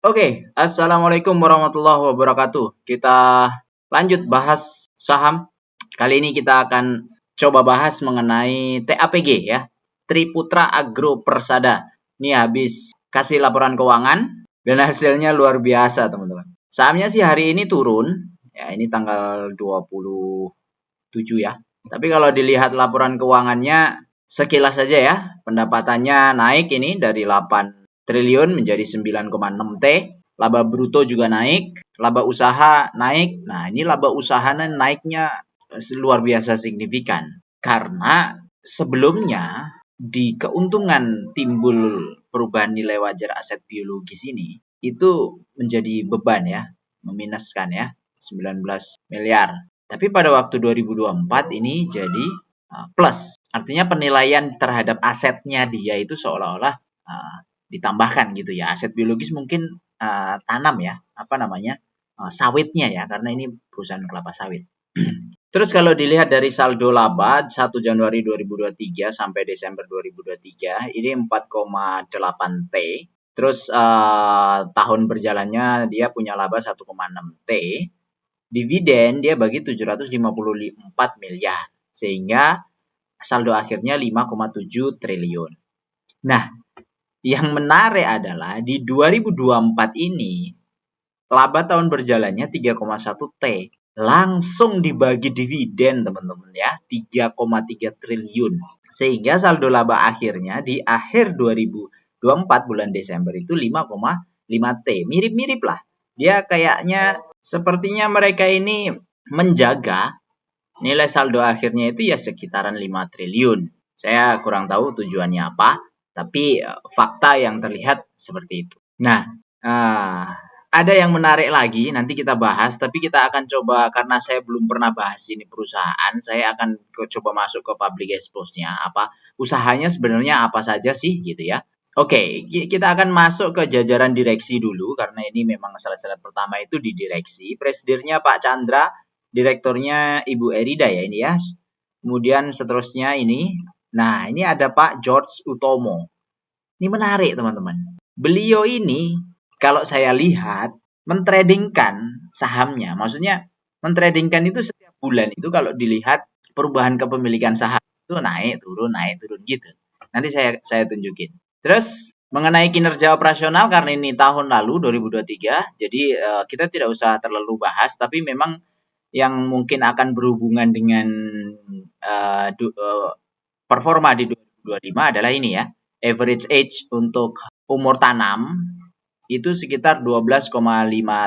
Oke, assalamualaikum warahmatullahi wabarakatuh. Kita lanjut bahas saham. Kali ini kita akan coba bahas mengenai TAPG ya, Triputra Agro Persada. Ini habis kasih laporan keuangan dan hasilnya luar biasa, teman-teman. Sahamnya sih hari ini turun, ya ini tanggal 27 ya. Tapi kalau dilihat laporan keuangannya sekilas saja ya, pendapatannya naik ini dari 8 triliun menjadi 9,6 T. Laba bruto juga naik, laba usaha naik. Nah, ini laba usahanya naiknya luar biasa signifikan. Karena sebelumnya di keuntungan timbul perubahan nilai wajar aset biologis ini itu menjadi beban ya, meminuskan ya, 19 miliar. Tapi pada waktu 2024 ini jadi plus. Artinya penilaian terhadap asetnya dia itu seolah-olah ditambahkan gitu ya. Aset biologis mungkin tanam ya, apa namanya, sawitnya ya, karena ini perusahaan kelapa sawit. Terus kalau dilihat dari saldo laba 1 Januari 2023 sampai Desember 2023 ini 4,8 T. Terus tahun berjalannya dia punya laba 1,6 T. Dividen dia bagi 754 miliar. Sehingga saldo akhirnya 5,7 triliun. Nah, yang menarik adalah di 2024 ini laba tahun berjalannya 3,1 T. Langsung dibagi dividen teman-teman ya, 3,3 triliun. Sehingga saldo laba akhirnya di akhir 2024 bulan Desember itu 5,5 T. Mirip-mirip lah. Dia kayaknya sepertinya mereka ini menjaga nilai saldo akhirnya itu ya sekitaran 5 triliun. Saya kurang tahu tujuannya apa, tapi fakta yang terlihat seperti itu. Nah, ada yang menarik lagi, nanti kita bahas, tapi kita akan coba, karena saya belum pernah bahas ini perusahaan, saya akan coba masuk ke public expose-nya, apa usahanya sebenarnya apa saja sih gitu ya. Oke, kita akan masuk ke jajaran direksi dulu, karena ini memang salah pertama itu di direksi. Presidennya Pak Chandra, direkturnya Ibu Erida ya ini ya. Kemudian seterusnya ini. Nah, ini ada Pak George Utomo. Ini menarik, teman-teman. Beliau ini kalau saya lihat mentradingkan sahamnya. Maksudnya mentradingkan itu setiap bulan itu kalau dilihat perubahan kepemilikan saham itu naik turun gitu. Nanti saya tunjukin. Terus mengenai kinerja operasional karena ini tahun lalu 2023, jadi kita tidak usah terlalu bahas, tapi memang yang mungkin akan berhubungan dengan performa di 2025 adalah ini ya. Average age untuk umur tanam itu sekitar 12,5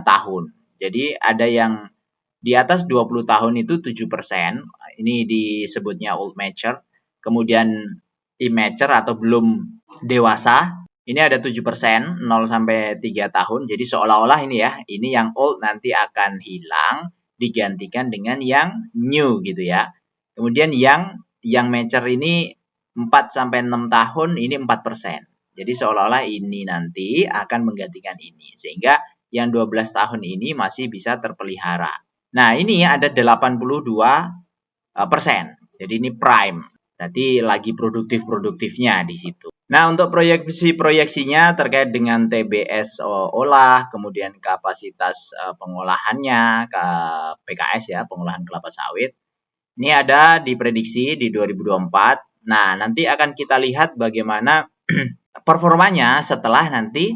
tahun. Jadi ada yang di atas 20 tahun itu 7%. Ini disebutnya old mature. Kemudian immature atau belum dewasa. Ini ada 7%, 0 sampai 3 tahun. Jadi seolah-olah ini ya, ini yang old nanti akan hilang digantikan dengan yang new gitu ya. Kemudian yang mature ini 4 sampai 6 tahun ini 4%. Jadi seolah-olah ini nanti akan menggantikan ini. Sehingga yang 12 tahun ini masih bisa terpelihara. Nah, ini ada 82%. Jadi ini prime. Jadi lagi produktifnya di situ. Nah, untuk proyeksinya terkait dengan TBS olah, kemudian kapasitas pengolahannya, ke PKS ya, pengolahan kelapa sawit. Ini ada diprediksi di 2024. Nah, nanti akan kita lihat bagaimana performanya setelah nanti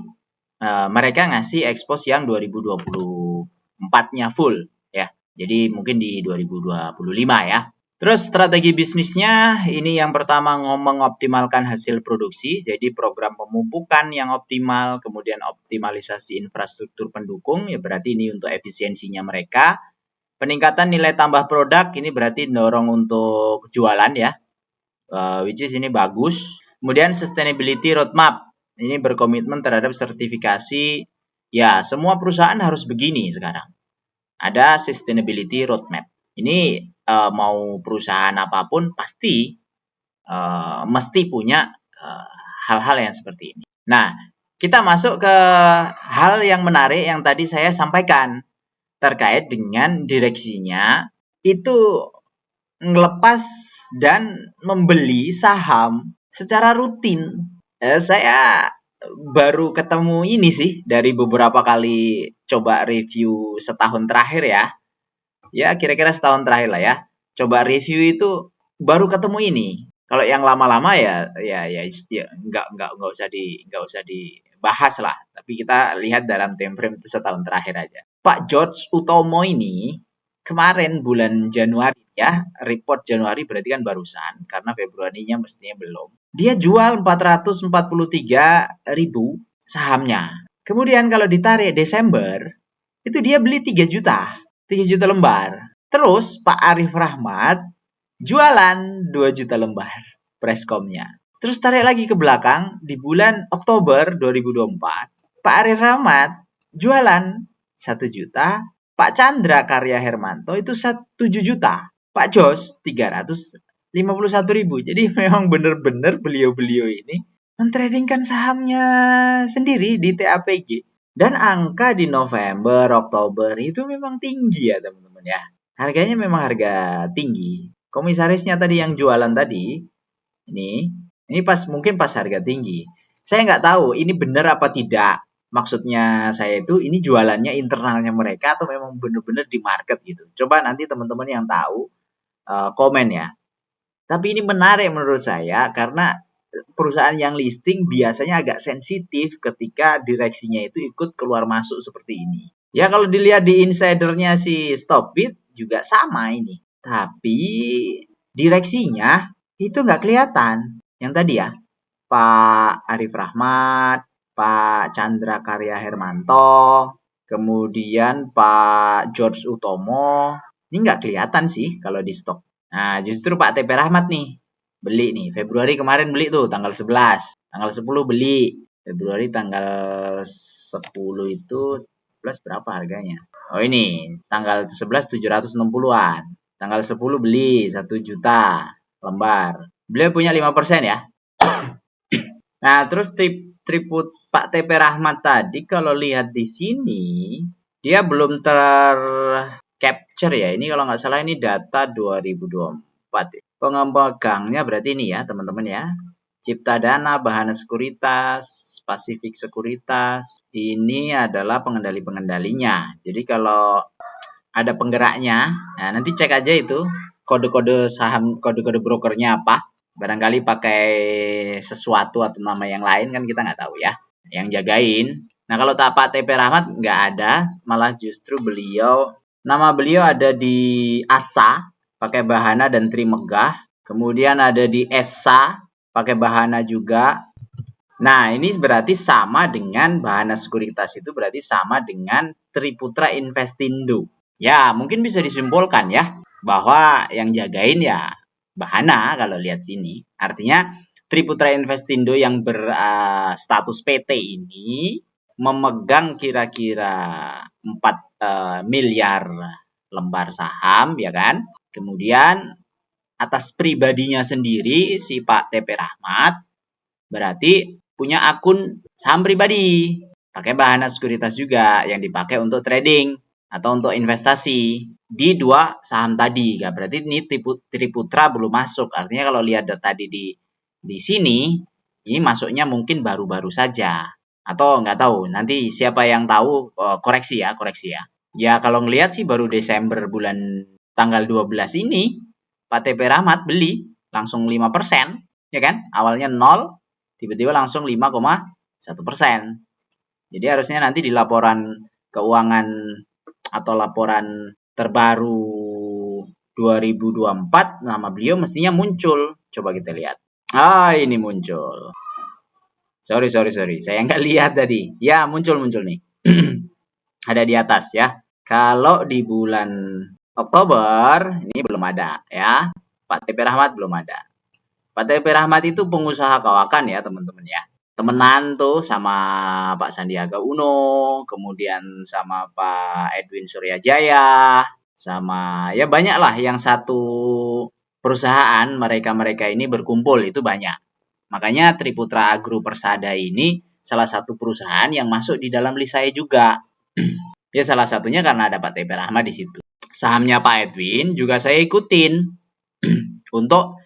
mereka ngasih expose yang 2024-nya full ya. Jadi mungkin di 2025 ya. Terus strategi bisnisnya ini yang pertama mengoptimalkan hasil produksi, jadi program pemupukan yang optimal, kemudian optimalisasi infrastruktur pendukung, ya berarti ini untuk efisiensinya mereka. Peningkatan nilai tambah produk ini berarti dorong untuk jualan ya, which is ini bagus. Kemudian sustainability roadmap, ini berkomitmen terhadap sertifikasi, ya semua perusahaan harus begini sekarang. Ada sustainability roadmap. Ini mau perusahaan apapun pasti mesti punya hal-hal yang seperti ini. Nah, kita masuk ke hal yang menarik yang tadi saya sampaikan terkait dengan direksinya itu ngelepas dan membeli saham secara rutin. Saya baru ketemu ini sih dari beberapa kali coba review setahun terakhir ya. Ya kira-kira setahun terakhir lah ya. Coba review itu baru ketemu ini. Kalau yang lama-lama ya nggak usah dibahas lah. Tapi kita lihat dalam time frame itu setahun terakhir aja. Pak George Utomo ini kemarin bulan Januari ya, report Januari berarti kan barusan karena Februarinya mestinya belum. Dia jual 443.000 sahamnya. Kemudian kalau ditarik Desember itu dia beli 3 juta. 3 juta lembar. Terus Pak Arif Rahmat jualan 2 juta lembar preskomnya. Terus tarik lagi ke belakang di bulan Oktober 2024, Pak Arif Rahmat jualan 1 juta, Pak Chandra Karya Hermanto itu 7 juta, Pak Jos 351.000. Jadi memang benar-benar beliau-beliau ini mentradingkan sahamnya sendiri di TAPG. Dan angka di November, Oktober itu memang tinggi ya teman-teman ya. Harganya memang harga tinggi. Komisarisnya tadi yang jualan tadi, ini mungkin pas harga tinggi. Saya nggak tahu ini benar apa tidak. Maksudnya saya itu ini jualannya internalnya mereka atau memang benar-benar di market gitu. Coba nanti teman-teman yang tahu komen ya. Tapi ini menarik menurut saya karena perusahaan yang listing biasanya agak sensitif ketika direksinya itu ikut keluar masuk seperti ini. Ya kalau dilihat di insidernya si Stopbit juga sama ini. Tapi direksinya itu nggak kelihatan. Yang tadi ya, Pak Arif Rahmat, Pak Chandra Karya Hermanto, kemudian Pak George Utomo. Ini nggak kelihatan sih kalau di stok. Nah, justru Pak TP Rahmat nih beli nih. Februari kemarin beli tuh tanggal 11. Tanggal 10 beli. Februari tanggal 10 itu 11 berapa harganya? Oh ini, tanggal 11 760-an. Tanggal 10 beli 1 juta lembar. Beliau punya 5% ya. Nah, terus triput Pak TP Rahmat tadi kalau lihat di sini dia belum capture ya. Ini kalau nggak salah ini data 2024 ya. Pengembangnya berarti ini ya teman-teman ya. Cipta Dana, Bahana Sekuritas, Pasifik Sekuritas. Ini adalah pengendali-pengendalinya. Jadi kalau ada penggeraknya, nah nanti cek aja itu kode-kode saham, kode-kode brokernya apa. Barangkali pakai sesuatu atau nama yang lain kan kita nggak tahu ya. Yang jagain. Nah kalau Pak TP Rahmat nggak ada, malah justru nama beliau ada di ASA, pakai Bahana dan Trimegah. Kemudian ada di ESA, pakai Bahana juga. Nah, ini berarti sama dengan Bahana Sekuritas itu berarti sama dengan Triputra Investindo. Ya, mungkin bisa disimpulkan ya bahwa yang jagain ya Bahana kalau lihat sini. Artinya Triputra Investindo yang berstatus PT ini memegang kira-kira 4 miliar lembar saham ya kan. Kemudian atas pribadinya sendiri si Pak TP Rahmat berarti punya akun saham pribadi pakai Bahana Sekuritas juga yang dipakai untuk trading atau untuk investasi di 2 saham tadi. Ya, berarti ini Triputra belum masuk. Artinya kalau lihat tadi di sini ini masuknya mungkin baru-baru saja atau nggak tahu. Nanti siapa yang tahu koreksi ya. Ya kalau ngelihat sih baru Desember bulan tanggal 12 ini Pak TP Rahmat beli langsung 5%, ya kan? Awalnya 0, tiba-tiba langsung 5,1%. Jadi harusnya nanti di laporan keuangan atau laporan terbaru 2024 nama beliau mestinya muncul. Coba kita lihat. Ah, ini muncul. Sorry. Saya nggak lihat tadi. Ya, muncul nih. Ada di atas ya. Kalau di bulan Oktober ini belum ada ya. Pak TP Rahmat belum ada. Pak TP Rahmat itu pengusaha kawakan ya teman-teman ya. Temenan tuh sama Pak Sandiaga Uno, kemudian sama Pak Edwin Suryajaya, sama ya banyak lah yang satu perusahaan mereka ini berkumpul itu banyak. Makanya Triputra Agro Persada ini salah satu perusahaan yang masuk di dalam list saya juga. Ya salah satunya karena ada Pak TP Rahmat di situ. Sahamnya Pak Edwin juga saya ikutin untuk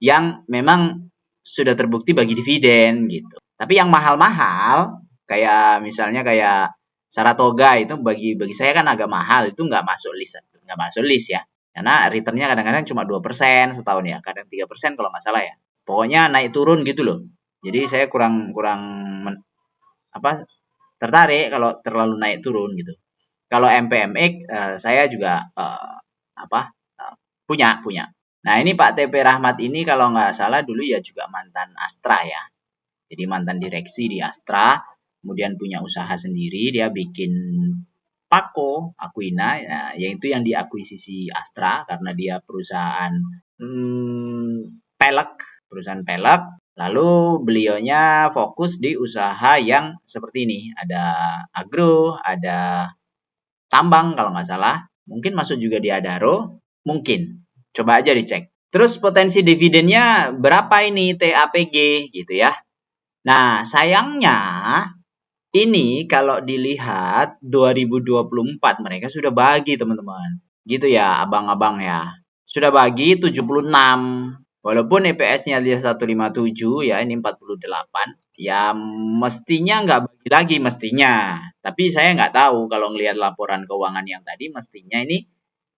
yang memang sudah terbukti bagi dividen gitu. Tapi yang mahal-mahal, kayak misalnya kayak Saratoga itu bagi saya kan agak mahal, itu nggak masuk list ya. Karena returnnya kadang-kadang cuma 2% setahun ya, kadang 3% kalau nggak salah ya. Pokoknya naik turun gitu loh. Jadi saya kurang kurang apa tertarik kalau terlalu naik turun gitu. Kalau MPMX saya juga apa punya. Nah ini Pak TP Rahmat ini kalau nggak salah dulu ya juga mantan Astra ya. Jadi mantan direksi di Astra, kemudian punya usaha sendiri, dia bikin Paco Aquina, yaitu yang diakuisisi Astra karena dia perusahaan pelek, perusahaan pelek. Lalu beliaunya fokus di usaha yang seperti ini, ada agro, ada tambang kalau nggak salah, mungkin masuk juga di Adaro, mungkin. Coba aja dicek. Terus potensi dividennya berapa ini TAPG gitu ya. Nah, sayangnya ini kalau dilihat 2024 mereka sudah bagi teman-teman. Gitu ya abang-abang ya. Sudah bagi 76. Walaupun EPS-nya dia 157 ya ini 48. Ya mestinya nggak bagi lagi mestinya. Tapi saya nggak tahu kalau ngelihat laporan keuangan yang tadi mestinya ini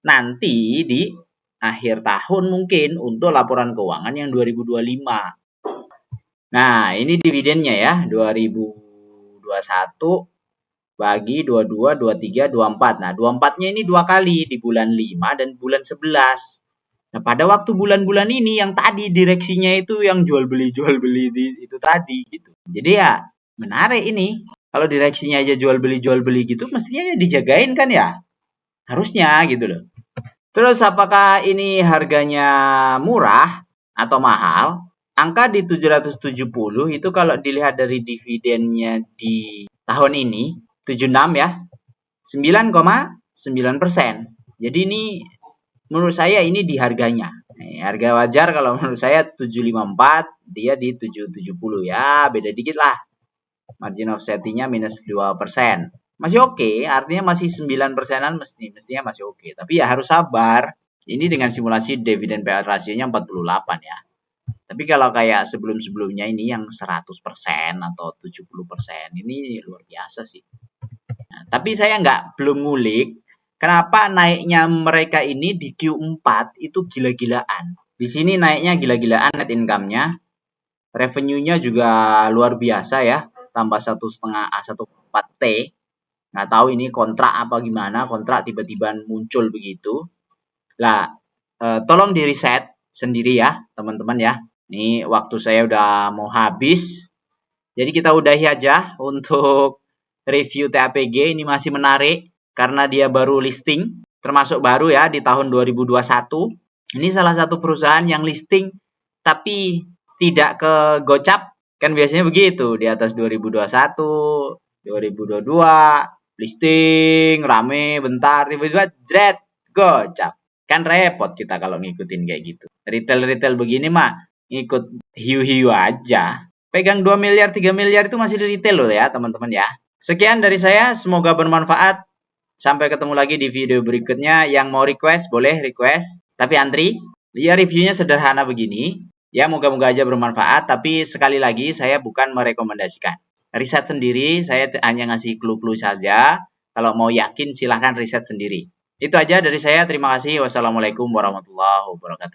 nanti di akhir tahun mungkin untuk laporan keuangan yang 2025. Nah, ini dividennya ya, 2021 bagi 22, 23, 24. Nah, 24-nya ini 2 kali di bulan 5 dan bulan 11. Nah, pada waktu bulan-bulan ini yang tadi direksinya itu yang jual beli itu tadi gitu. Jadi ya menarik ini. Kalau direksinya aja jual beli gitu mestinya ya dijagain kan ya? Harusnya gitu loh. Terus apakah ini harganya murah atau mahal? Angka di 770 itu kalau dilihat dari dividennya di tahun ini 76 ya, 9,9%. Jadi ini menurut saya ini di harganya. Harga wajar kalau menurut saya 754, dia di 770 ya, beda dikit lah. Margin of safety-nya minus 2%. Masih oke, artinya masih 9%-an mestinya masih oke. Tapi ya harus sabar. Ini dengan simulasi dividen payout rasionya 48 ya. Tapi kalau kayak sebelum-sebelumnya ini yang 100% atau 70% ini luar biasa sih. Nah, tapi saya belum ngulik kenapa naiknya mereka ini di Q4 itu gila-gilaan. Di sini naiknya gila-gilaan net income-nya. Revenue-nya juga luar biasa ya, tambah 1,5 1,4 T. Nggak tahu ini kontrak apa gimana, kontrak tiba-tiba muncul begitu. Lah, tolong di riset sendiri ya, teman-teman ya. Ini waktu saya udah mau habis. Jadi kita udahi aja untuk review TAPG. Ini masih menarik karena dia baru listing, termasuk baru ya di tahun 2021. Ini salah satu perusahaan yang listing tapi tidak ke gocap. Kan biasanya begitu, di atas 2021, 2022, listing, rame, bentar, tiba-tiba jret, gocap. Kan repot kita kalau ngikutin kayak gitu. Retail-retail begini mah ngikut hiu-hiu aja. Pegang 2 miliar, 3 miliar itu masih di retail loh ya teman-teman ya. Sekian dari saya, semoga bermanfaat. Sampai ketemu lagi di video berikutnya. Yang mau request, boleh request. Tapi antri. Ya reviewnya sederhana begini. Ya moga-moga aja bermanfaat. Tapi sekali lagi saya bukan merekomendasikan. Riset sendiri, saya hanya ngasih clue-clue saja. Kalau mau yakin silahkan riset sendiri. Itu aja dari saya. Terima kasih. Wassalamualaikum warahmatullahi wabarakatuh.